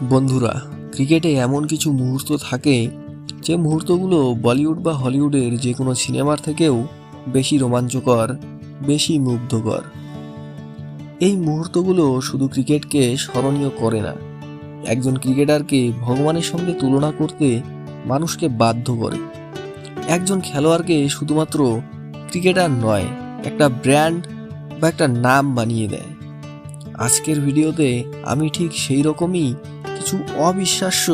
বন্ধুরা, ক্রিকেটে এমন কিছু মুহূর্ত থাকে যে মুহূর্তগুলো বলিউড বা হলিউডের যে কোনো সিনেমার থেকেও বেশি রোমাঞ্চকর, বেশি মুগ্ধকর। এই মুহূর্তগুলো শুধু ক্রিকেটকে স্মরণীয় করে না, একজন ক্রিকেটারকে ভগবানের সঙ্গে তুলনা করতে মানুষকে বাধ্য করে। একজন খেলোয়াড়কে শুধুমাত্র ক্রিকেটার নয়, একটা ব্র্যান্ড বা একটা নাম বানিয়ে দেয়। আজকের ভিডিওতে আমি ঠিক সেই রকমই কিছু অবিশ্বাস্য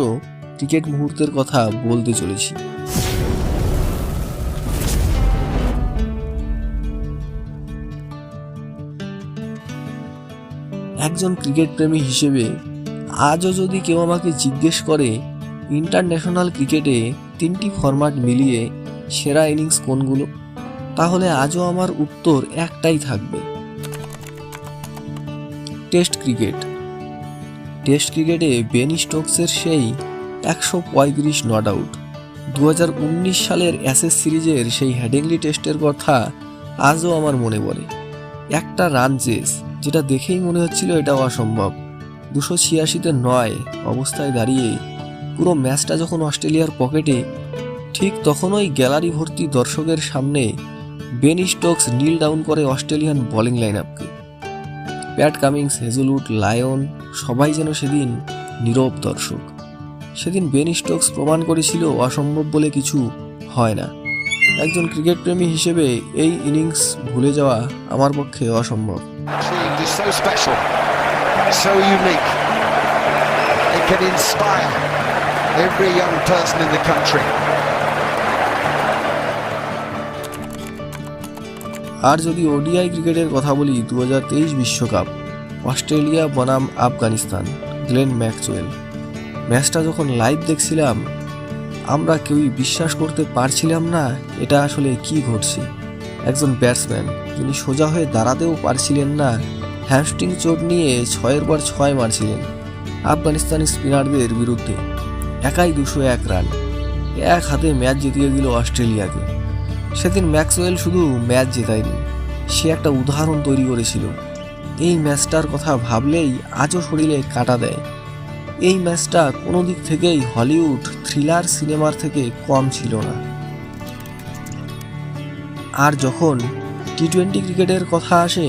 ক্রিকেট মুহূর্তের কথা বলতে চলেছি। একজন ক্রিকেট প্রেমী হিসেবে আজও যদি কেউ আমাকে জিজ্ঞেস করে ইন্টারন্যাশনাল ক্রিকেটে 3টি ফরম্যাট মিলিয়ে সেরা ইনিংস কোনগুলো, তাহলে আজও আমার উত্তর একটাই থাকবে, টেস্ট ক্রিকেট। টেস্ট ক্রিকেটে বেন স্টোকসের সেই 135 নট আউট, 2019 সালের অ্যাশেজ সিরিজের সেই হেডিংলি টেস্টের কথা আজও আমার মনে পড়ে। একটা রান চেস যেটা দেখেই মনে হচ্ছিল এটা অসম্ভব, 286-তে 9 অবস্থায় দাঁড়িয়ে পুরো ম্যাচটা যখন অস্ট্রেলিয়ার পকেটে, ঠিক তখনই গ্যালারি ভর্তি দর্শকের সামনে বেন স্টোকস নীল ডাউন করে অস্ট্রেলিয়ান বোলিং লাইন আপকে। প্যাট কামিন্স, হেজলউড, লায়ন সবাই যেন সেদিন নীরব দর্শক। সেদিন বেন স্টোকস প্রমাণ করেছিল অসম্ভব বলে কিছু হয় না। একজন ক্রিকেট প্রেমী হিসেবে এই ইনিংস ভুলে যাওয়া আমার পক্ষে অসম্ভব। আর যদি ওডিআই ক্রিকেটের কথা বলি, 2023 বিশ্বকাপ, অস্ট্রেলিয়া বনাম আফগানিস্তান, গ্লেন ম্যাক্সওয়েল। ম্যাচটা যখন লাইভ দেখছিলাম আমরা কেউই বিশ্বাস করতে পারছিলাম না এটা আসলে কি ঘটছে। একজন ব্যাটসম্যান যিনি সোজা হয়ে দাঁড়াতেও পারছিলেন না, হ্যামস্ট্রিং চোট নিয়ে 6-এর পর 6 মারছিলেন আফগানিস্তানি স্পিনারদের বিরুদ্ধে, একাই 201 রান, এক হাতে ম্যাচ জিতিয়ে দিল অস্ট্রেলিয়াকে। সেদিন ম্যাক্সওয়েল শুধু ম্যাচ জেতায়নি, সে একটা উদাহরণ তৈরি করেছিল। এই ম্যাচটার কথা ভাবলেই আজও শরীরে কাঁটা দেয়। এই ম্যাচটা কোনো দিক থেকেই হলিউড থ্রিলার সিনেমার থেকে কম ছিল না। আর যখন টি-20 ক্রিকেটের কথা আসে,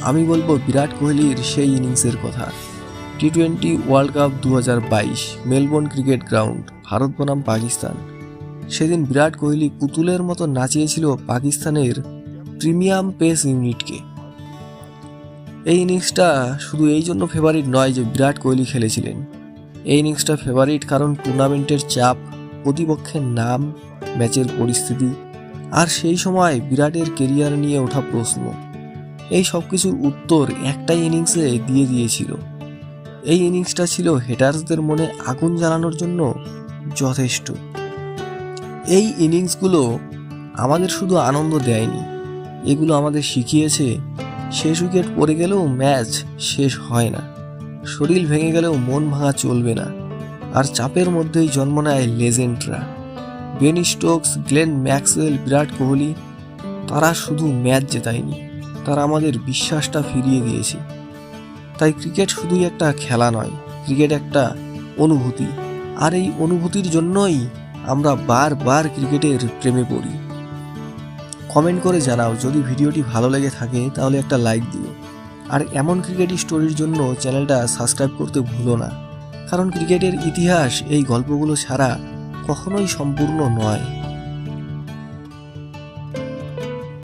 আমি বলবো বিরাট কোহলির সেই ইনিংসের কথা। টি-20 world cup 2022, Melbourne cricket ground, Bharat বনাম পাকিস্তান। সেদিন বিরাট কোহলি পুতুলের মতো নাচিয়েছিল পাকিস্তানের প্রিমিয়াম পেস ইউনিটকে। এই ইনিংসটা শুধু এই জন্য ফেভারিট নয় যে বিরাট কোহলি খেলেছিলেন, এই ইনিংসটা ফেভারিট কারণ টুর্নামেন্টের চাপ, প্রতিপক্ষের নাম, ম্যাচের পরিস্থিতি, আর সেই সময় বিরাটের কেরিয়ার নিয়ে ওঠা প্রশ্ন, এই সব কিছুর উত্তর একটাই ইনিংসে দিয়ে দিয়েছিল। এই ইনিংসটা ছিল হেটার্সদের মনে আগুন জ্বালানোর জন্য যথেষ্ট। এই ইনিংসগুলো আমাদের শুধু আনন্দ দেয়নি, এগুলো আমাদের শিখিয়েছে শেষ উইকেট পড়ে গেলেও ম্যাচ শেষ হয় না, শরীর ভেঙে গেলেও মন ভাঙা চলবে না, আর চাপের মধ্যেই জন্ম নেয় লেজেন্ডরা। Ben Stokes, Glenn Maxwell, Virat Kohli, তারা শুধু ম্যাচ জেতায়নি, তারা আমাদের বিশ্বাসটা ফিরিয়ে দিয়েছে। তাই ক্রিকেট শুধুই একটা খেলা নয়, ক্রিকেট একটা অনুভূতি, আর এই অনুভূতির জন্যই আমরা বারবার ক্রিকেটের প্রেমে পড়ি। কমেন্ট করে জানাও যদি ভিডিওটি ভালো লেগে থাকে, তাহলে একটা লাইক দিও। আর এমন ক্রিকেট স্টোরির জন্য চ্যানেলটা সাবস্ক্রাইব করতে ভুলো না, কারণ ক্রিকেটের ইতিহাস এই গল্পগুলো ছাড়া কখনোই সম্পূর্ণ নয়।